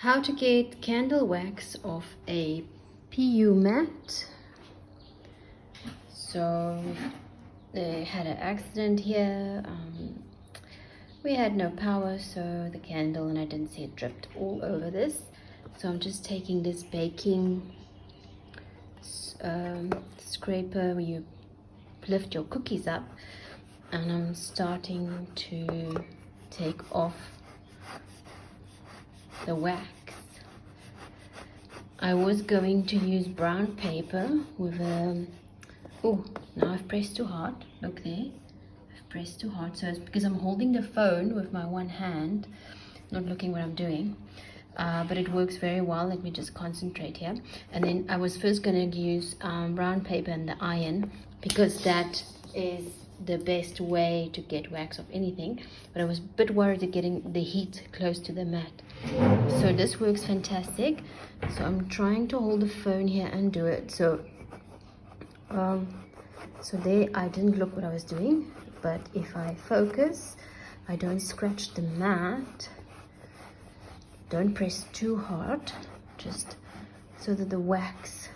How to get candle wax off a PU mat. So they had an accident here. We had no power, so the candle, and I didn't see it, dripped all over this. So I'm just taking this baking scraper where you lift your cookies up, and I'm starting to take off the wax. I was going to use brown paper with a... Oh, now I've pressed too hard. Look there. I've pressed too hard. So it's because I'm holding the phone with my one hand, not looking what I'm doing. But it works very well. Let me just concentrate here. And then I was first going to use brown paper and the iron, because that is the best way to get wax off anything. But I was a bit worried of getting the heat close to the mat. So this works fantastic. So I'm trying to hold the phone here and do it. So there I didn't look what I was doing, but if I focus, I don't scratch the mat. Don't press too hard, just so that the wax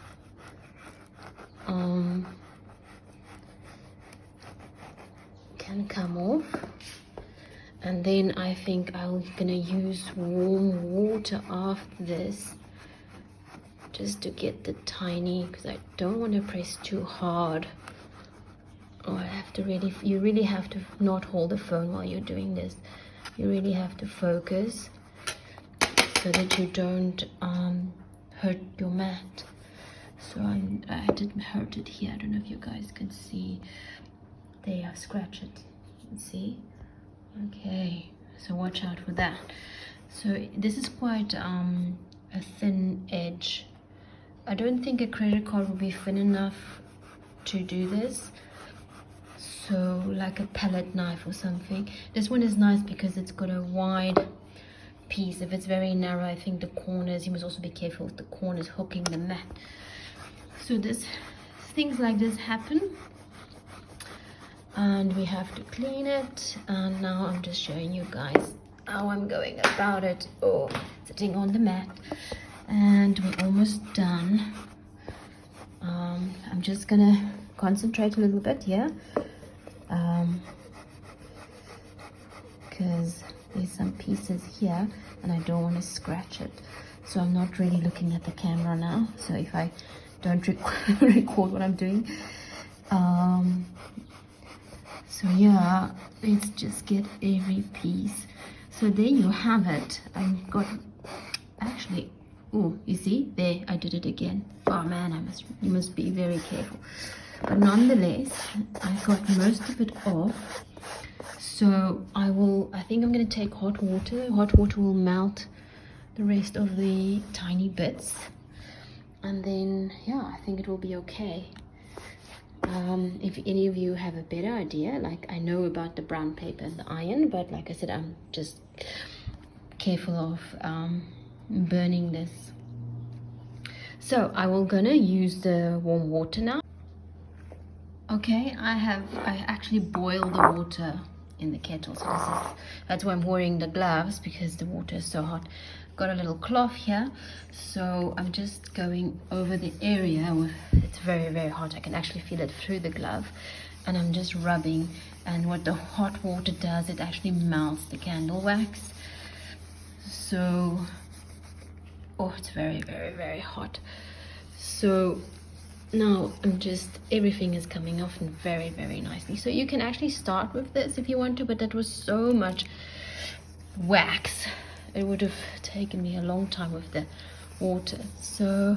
can come off. And then I think I'm gonna use warm water after this, just to get the tiny, because I don't want to press too hard. Oh, I have to really, you really have to not hold the phone while you're doing this. You really have to focus so that you don't hurt your mat. So I didn't hurt it here. I don't know if you guys can see. There, I scratch it. You can see. Okay, so watch out for that. So this is quite a thin edge. I don't think a credit card will be thin enough to do this. So like a palette knife or something. This one is nice because it's got a wide piece. If it's very narrow, I think the corners, you must also be careful with the corners hooking the mat. So things like this happen, and we have to clean it. And now I'm just showing you guys how I'm going about it. Oh, sitting on the mat. And we're almost done. I'm just gonna concentrate a little bit here, because there's some pieces here and I don't want to scratch it. So I'm not really looking at the camera now, so if I don't record what I'm doing. So yeah, let's just get every piece. So there you have it. I've got, actually, oh, you see there, I did it again. Oh man, you must be very careful. But nonetheless, I got most of it off. So I think I'm going to take hot water. Hot water will melt the rest of the tiny bits. And then, yeah, I think it will be okay. If any of you have a better idea, like I know about the brown paper and the iron, but like I said, I'm just careful of burning this. So I will gonna use the warm water now. Okay, I actually boiled the water in the kettle, so that's why I'm wearing the gloves, because the water is so hot. Got a little cloth here, so I'm just going over the area with, it's very, very hot. I can actually feel it through the glove, and I'm just rubbing. And what the hot water does, it actually melts the candle wax. So, oh, it's very, very, very hot. So now everything is coming off and very, very nicely. So you can actually start with this if you want to, but that was so much wax. It would have taken me a long time with the water. So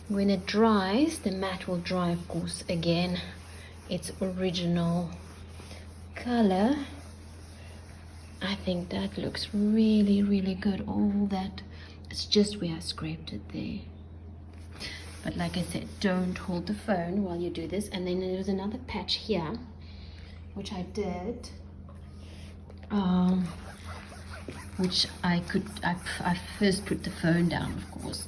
when it dries, the mat will dry, of course, again its original color. I think that looks really, really good. All that, it's just where I scraped it there. But like I said, don't hold the phone while you do this. And then there's another patch here, which I did, which I first put the phone down, of course,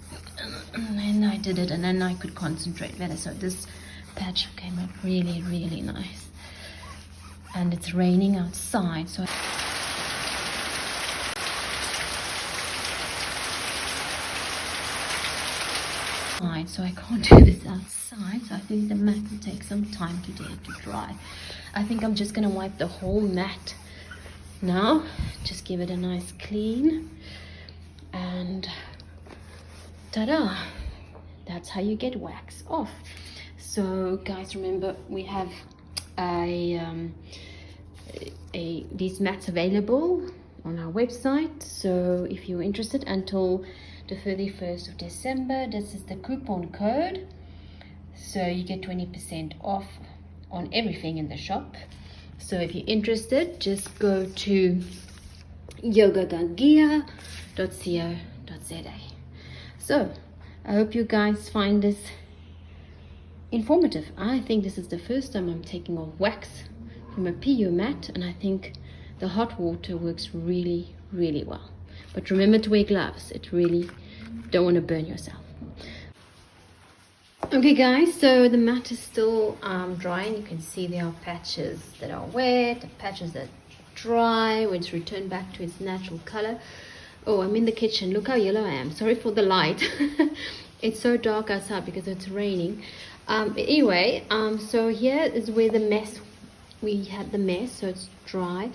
and then I did it, and then I could concentrate better. So this patch came out really, really nice. And it's raining outside, so inside, so I can't do this outside. So I think the mat will take some time today to dry. I think I'm just gonna wipe the whole mat now. Just give it a nice clean, and ta-da! That's how you get wax off. So guys, remember we have these mats available on our website. So if you're interested, until the 31st of December, this is the coupon code, so you get 20% off on everything in the shop. So if you're interested, just go to yogagangia.co.za. So I hope you guys find this informative. I think this is the first time I'm taking off wax from a PU mat, and I think the hot water works really, really well. But remember to wear gloves. It really don't want to burn yourself. Okay guys, so the mat is still drying. You can see there are patches that are wet, patches that dry when it's returned back to its natural color. Oh, I'm in the kitchen. Look how yellow I am. Sorry for the light. It's so dark outside because it's raining. Anyway, so here is where the mess, we had the mess, so it's dry.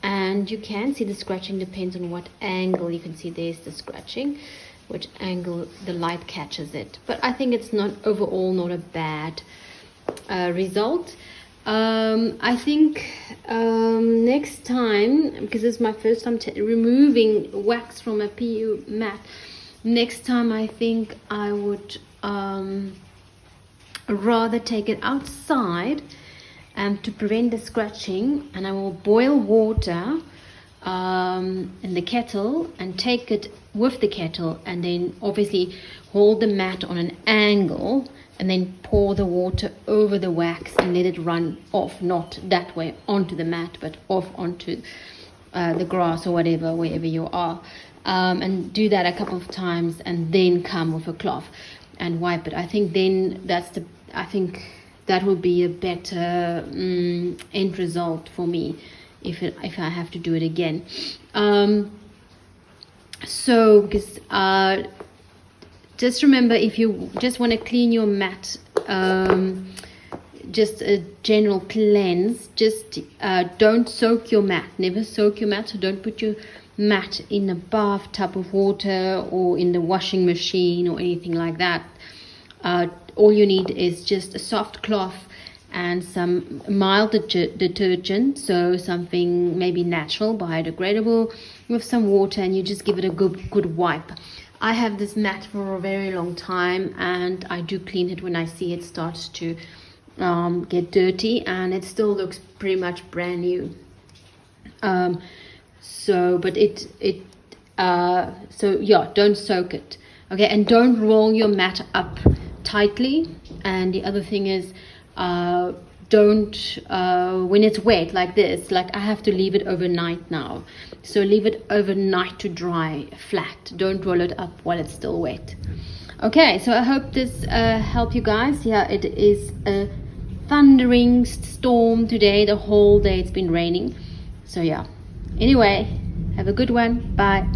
And you can see the scratching depends on what angle. You can see there's the scratching, which angle the light catches it. But I think it's not overall not a bad result. I think next time, because this is my first time removing wax from a PU mat, next time I think I would rather take it outside to prevent the scratching, and I will boil water in the kettle and take it with the kettle, and then obviously hold the mat on an angle and then pour the water over the wax and let it run off, not that way onto the mat, but off onto the grass or whatever, wherever you are, and do that a couple of times, and then come with a cloth and wipe it. I think then I think that will be a better end result for me if I have to do it again. So because just remember, if you just want to clean your mat, just a general cleanse, just don't soak your mat. Never soak your mat. So don't put your mat in a bathtub of water or in the washing machine or anything like that. All you need is just a soft cloth and some mild detergent, so something maybe natural, biodegradable, with some water, and you just give it a good wipe. I have this mat for a very long time, and I do clean it when I see it starts to get dirty, and it still looks pretty much brand new. So yeah, don't soak it, okay, and don't roll your mat up tightly. And the other thing is, don't when it's wet like this, like I have to leave it overnight now, so leave it overnight to dry flat. Don't roll it up while it's still wet. Okay, so I hope this helped you guys. Yeah, it is a thundering storm today. The whole day it's been raining, so yeah. Anyway, have a good one. Bye.